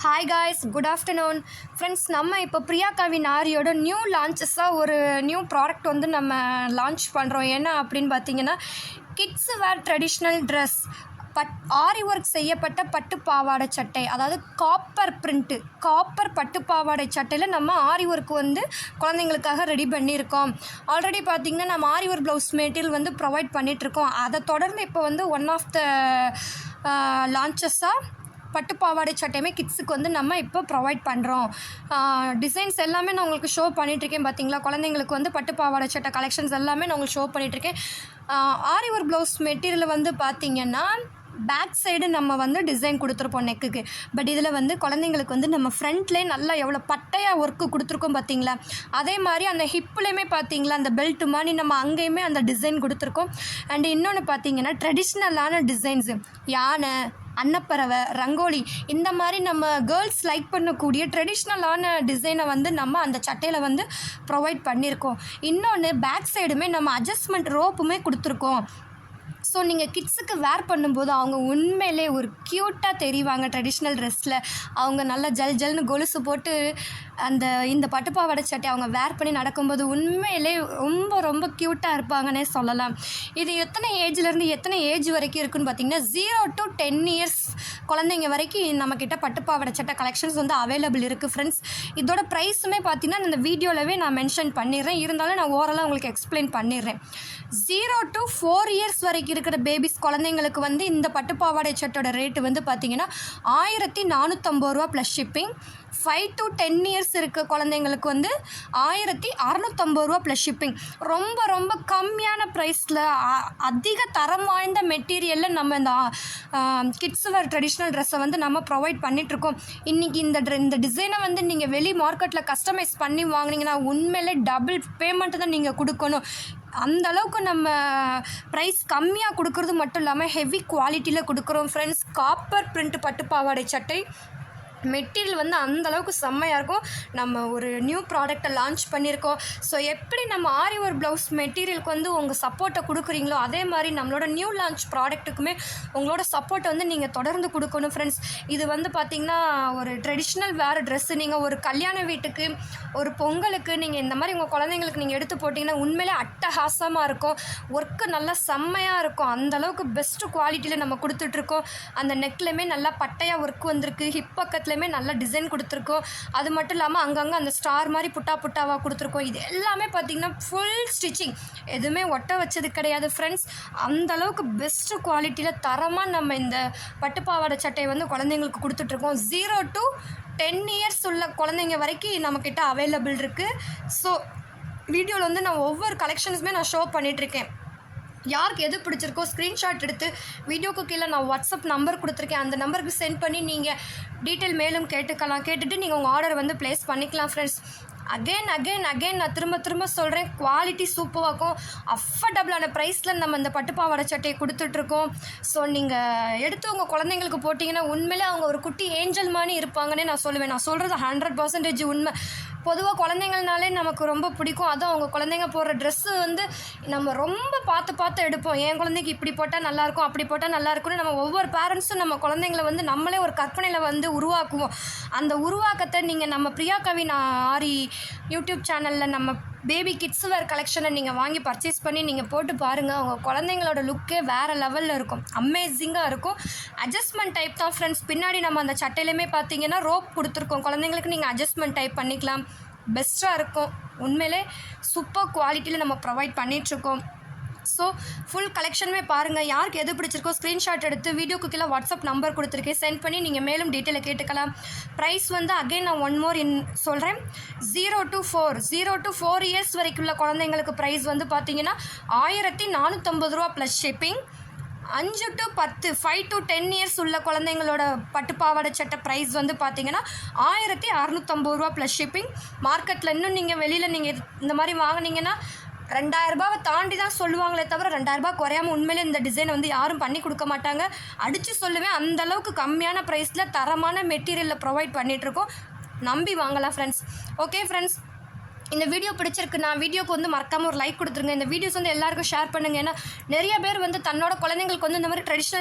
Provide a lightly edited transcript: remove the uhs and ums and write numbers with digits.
Hi guys, good afternoon friends. நம்ம இப்போ Priya Kavin ஆரியோட new லான்ச்சஸாக ஒரு நியூ ப்ராடக்ட் வந்து நம்ம லான்ச் பண்ணுறோம். என்ன அப்படின்னு பார்த்தீங்கன்னா, கிட்ஸ் வேர் ட்ரெடிஷ்னல் ட்ரெஸ், ஆரி ஒர்க் செய்யப்பட்ட பட்டு பாவாடை சட்டை, அதாவது காப்பர் பட்டு பாவாடை சட்டையில் நம்ம ஆரி ஒர்க் வந்து குழந்தைங்களுக்காக ரெடி பண்ணியிருக்கோம். ஆல்ரெடி பார்த்திங்கன்னா நம்ம ஆரி ஒர்க் ப்ளவுஸ் மெட்டீரியல் வந்து ப்ரொவைட் பண்ணிகிட்ருக்கோம். அதை தொடர்ந்து இப்போ வந்து ஒன் ஆஃப் த லான்ச்சஸாக பட்டு பாவாடை சட்டையுமே கிட்ஸுக்கு வந்து நம்ம இப்போ ப்ரொவைட் பண்ணுறோம். டிசைன்ஸ் எல்லாமே நான் உங்களுக்கு ஷோ பண்ணிகிட்ருக்கேன். பார்த்தீங்களா, குழந்தைங்களுக்கு வந்து பட்டு பாவாடை சட்டை கலெக்ஷன்ஸ் எல்லாமே நான் உங்களுக்கு ஷோ பண்ணிகிட்ருக்கேன். ஆரி ஒர்க் ப்ளவுஸ் மெட்டீரியல் வந்து பார்த்திங்கன்னா பேக் சைடு நம்ம வந்து டிசைன் கொடுத்துருப்போம் நெக்குக்கு. பட் இதில் வந்து குழந்தைங்களுக்கு வந்து நம்ம ஃப்ரண்ட்லேயே நல்லா எவ்வளோ பட்டையாக ஒர்க்கு கொடுத்துருக்கோம் பார்த்தீங்களா. அதே மாதிரி அந்த ஹிப்லேயுமே பார்த்தீங்களா, அந்த பெல்ட் மாதிரி நம்ம அங்கேயுமே அந்த டிசைன் கொடுத்துருக்கோம். அண்ட் இன்னொன்று பார்த்தீங்கன்னா ட்ரெடிஷ்னலான டிசைன்ஸு, யானை, அன்னப்பறவை, ரங்கோலி, இந்த மாதிரி நம்ம கேர்ள்ஸ் லைக் பண்ணக்கூடிய ட்ரெடிஷ்னலான டிசைனை வந்து நம்ம அந்த சட்டையில் வந்து ப்ரொவைட் பண்ணியிருக்கோம். இன்னொன்று பேக் சைடுமே நம்ம அட்ஜஸ்ட்மெண்ட் ரோப்புமே கொடுத்துருக்கோம். ஸோ நீங்கள் கிட்ஸுக்கு வேர் பண்ணும்போது அவங்க உண்மையிலே ஒரு க்யூட்டாக தெரிவாங்க. ட்ரெடிஷ்னல் ட்ரெஸ்ஸில் அவங்க நல்லா ஜல்னு கொலுசு போட்டு இந்த பட்டுப்பாவாடை சட்டை அவங்க வேர் பண்ணி நடக்கும்போது உண்மையிலே ரொம்ப க்யூட்டாக இருப்பாங்கன்னே சொல்லலாம். இது எத்தனை ஏஜ்லேருந்து எத்தனை ஏஜ் வரைக்கும் இருக்குதுன்னு பார்த்தீங்கன்னா 0 to 10 years குழந்தைங்க வரைக்கும் நம்மக்கிட்ட பட்டுப்பாவாடை சட்டை கலெக்ஷன்ஸ் வந்து அவைலபிள் இருக்குது ஃப்ரெண்ட்ஸ். இதோட ப்ரைஸுமே பார்த்தீங்கன்னா இந்த வீடியோவிலவே நான் மென்ஷன் பண்ணிடுறேன். இருந்தாலும் நான் ஓரலாக உங்களுக்கு எக்ஸ்பிளைன் பண்ணிடுறேன். 0 to 4 years வரைக்கும் இருக்கிற பேபிஸ் குழந்தைங்களுக்கு வந்து இந்த பட்டுப்பாவாடை சட்டோட ரேட்டு வந்து பார்த்திங்கன்னா 1450 ரூபா ப்ளஸ் ஷிப்பிங். 5 to 10 years இருக்க குழந்தைங்களுக்கு வந்து 1650 ரூபா ப்ளஸ் ஷிப்பிங். ரொம்ப கம்மியான ப்ரைஸில் அதிக தரம் வாய்ந்த மெட்டீரியலில் நம்ம இந்த கிட்ஸ் வேர் ட்ரெடிஷ்னல் ட்ரெஸ்ஸை வந்து நம்ம ப்ரொவைட் பண்ணிகிட்ருக்கோம். இன்றைக்கி இந்த டிசைனை வந்து நீங்கள் வெளி மார்க்கெட்டில் கஸ்டமைஸ் பண்ணி வாங்கினீங்கன்னா உண்மையிலே டபுள் பேமெண்ட்டு தான் நீங்கள் கொடுக்கணும். அந்த அளவுக்கு நம்ம ப்ரைஸ் கம்மியாக கொடுக்குறது மட்டும் இல்லாமல் ஹெவி குவாலிட்டியில் கொடுக்குறோம் ஃப்ரெண்ட்ஸ். காப்பர் பிரிண்ட் பட்டு பாவாடை சட்டை மெட்டீரியல் வந்து அந்தளவுக்கு செம்மையாக இருக்கும். நம்ம ஒரு நியூ ப்ராடக்டை லான்ச் பண்ணியிருக்கோம். ஸோ எப்படி நம்ம ஆரி ஒர்க் ப்ளவுஸ் மெட்டீரியலுக்கு வந்து உங்கள் சப்போர்ட்டை கொடுக்குறீங்களோ அதே மாதிரி நம்மளோட நியூ லான்ச் ப்ராடக்ட்டுக்குமே உங்களோட சப்போர்ட்டை வந்து நீங்கள் தொடர்ந்து கொடுக்கணும் ஃப்ரெண்ட்ஸ். இது வந்து பார்த்திங்கன்னா ஒரு ட்ரெடிஷ்னல் வேறு ட்ரெஸ்ஸு, நீங்கள் ஒரு கல்யாண வீட்டுக்கு, ஒரு பொங்கலுக்கு நீங்கள் இந்த மாதிரி உங்கள் குழந்தைங்களுக்கு நீங்கள் எடுத்து போட்டிங்கன்னா உண்மையிலே அட்டகாசமாக இருக்கும். ஒர்க்கு நல்லா செம்மையாக இருக்கும். அந்தளவுக்கு பெஸ்ட்டு குவாலிட்டியில் நம்ம கொடுத்துட்ருக்கோம். அந்த நெக்லையுமே நல்லா பட்டையாக ஒர்க் வந்திருக்கு. ஹிப் பக்கத்துலேயுமே நல்லா டிசைன் கொடுத்துருக்கோம். அது மட்டும் இல்லாமல் அங்கங்கே அந்த ஸ்டார் மாதிரி புட்டாவாக கொடுத்துருக்கோம். இது எல்லாமே பார்த்திங்கன்னா ஃபுல் ஸ்டிச்சிங், எதுவுமே ஒட்ட வச்சது கிடையாது ஃப்ரெண்ட்ஸ். அந்தளவுக்கு பெஸ்ட்டு குவாலிட்டியில் தரமாக நம்ம இந்த பட்டுப்பாவாடை சட்டையை வந்து குழந்தைங்களுக்கு கொடுத்துட்ருக்கோம். 0 to 10 years உள்ள குழந்தைங்க வரைக்கும் நம்மக்கிட்ட அவைலபிள் இருக்குது. ஸோ வீடியோவில் வந்து நான் ஒவ்வொரு கலெக்ஷன்ஸுமே நான் ஷோ பண்ணிகிட்ருக்கேன். யாருக்கு எது பிடிச்சிருக்கோ ஸ்க்ரீன்ஷாட் எடுத்து வீடியோக்கு கீழே நான் வாட்ஸ்அப் நம்பர் கொடுத்துருக்கேன். அந்த நம்பருக்கு சென்ட் பண்ணி நீங்கள் டீட்டெயில் மேலும் கேட்டுட்டு நீங்கள் உங்கள் ஆர்டர் வந்து ப்ளேஸ் பண்ணிக்கலாம் ஃப்ரெண்ட்ஸ். அகெயின் நான் திரும்ப சொல்கிறேன், குவாலிட்டி சூப்பராக இருக்கும். அஃபர்டபுளான ப்ரைஸில் நம்ம இந்த பட்டுப்பாவாடை சட்டையை கொடுத்துட்ருக்கோம். ஸோ நீங்கள் எடுத்து உங்கள் குழந்தைங்களுக்கு போட்டிங்கன்னா உண்மையிலே அவங்க ஒரு குட்டி ஏஞ்சல் மாதிரி இருப்பாங்கன்னே நான் சொல்லுவேன். நான் சொல்கிறது 100% உண்மை. பொதுவாக குழந்தைங்கள்னாலே நமக்கு ரொம்ப பிடிக்கும். அதுவும் அவங்க குழந்தைங்க போடுற ட்ரெஸ்ஸு வந்து நம்ம ரொம்ப பார்த்து எடுப்போம். என் குழந்தைக்கு இப்படி போட்டால் நல்லாயிருக்கும், அப்படி போட்டால் நல்லாயிருக்கும்னு நம்ம ஒவ்வொரு பேரண்ட்ஸும் நம்ம குழந்தைங்கள வந்து நம்மளே ஒரு கற்பனையில் வந்து உருவாக்குவோம். அந்த உருவாக்கத்தை நீங்கள் நம்ம பிரியா கவின் ஆரி யூடியூப் சேனலில் நம்ம பேபி கிட்ஸ் வேர் கலெக்ஷனை நீங்கள் வாங்கி பர்ச்சேஸ் பண்ணி நீங்கள் போட்டு பாருங்கள். அவங்க குழந்தைங்களோட லுக்கே வேறு லெவலில் இருக்கும், அமேசிங்காக இருக்கும். அட்ஜஸ்ட்மெண்ட் டைப் தான் ஃப்ரெண்ட்ஸ். பின்னாடி நம்ம அந்த சட்டையிலுமே பார்த்தீங்கன்னா ரோப் கொடுத்துருக்கோம். குழந்தைங்களுக்கு நீங்கள் அட்ஜஸ்ட்மெண்ட் டைப் பண்ணிக்கலாம். பெஸ்ட்டாக இருக்கும். உண்மையிலே சூப்பர் குவாலிட்டியில் நம்ம ப்ரொவைட் பண்ணிகிட்ருக்கோம். ஸோ ஃபுல் கலெக்ஷனுமே பாருங்கள். யாருக்கு எது பிடிச்சிருக்கோ ஸ்க்ரீன்ஷாட் எடுத்து வீடியோக்கு கீழே வாட்ஸ்அப் நம்பர் கொடுத்துருக்கேன், சென்ட் பண்ணி நீங்கள் மேலும் டீட்டெயிலை கேட்டுக்கலாம். ப்ரைஸ் வந்து அகைன் நான் ஒன் மோர் சொல்கிறேன். 0 to 4 years வரைக்கும் உள்ள குழந்தைங்களுக்கு ப்ரைஸ் வந்து பார்த்தீங்கன்னா 1450 ரூபா ப்ளஸ் ஷிப்பிங். 5 to 10 years உள்ள குழந்தைங்களோட பட்டுப்பாவாடை சட்டை ப்ரைஸ் வந்து பார்த்தீங்கன்னா 1650 ரூபா ப்ளஸ் ஷிப்பிங். மார்க்கெட்டில் இன்னும் நீங்கள் வெளியில் நீங்கள் இந்த மாதிரி வாங்கினீங்கன்னா 2000 ரூபாவை தாண்டி தான் சொல்லுவாங்களே தவிர 2000 ரூபா குறையாமல் உண்மையிலே இந்த டிசைனை வந்து யாரும் பண்ணி கொடுக்க மாட்டாங்க. அடித்து சொல்லுவேன், அந்தளவுக்கு கம்மியான ப்ரைஸில் தரமான மெட்டீரியலில் ப்ரொவைட் பண்ணிகிட்ருக்கோம். நம்பி வாங்கலாம் ஃப்ரெண்ட்ஸ். ஓகே ஃப்ரெண்ட்ஸ், இந்த வீடியோ பிடிச்சிருக்கு, நான் வீடியோக்கு வந்து மறக்காமல் ஒரு லைக் கொடுத்துருங்க. இந்த வீடியோஸ் வந்து எல்லாருக்கும் ஷேர் பண்ணுங்கள். ஏன்னா நிறைய பேர் வந்து தன்னோட குழந்தைங்களுக்கு வந்து இந்த மாதிரி ட்ரெடிஷ்னல்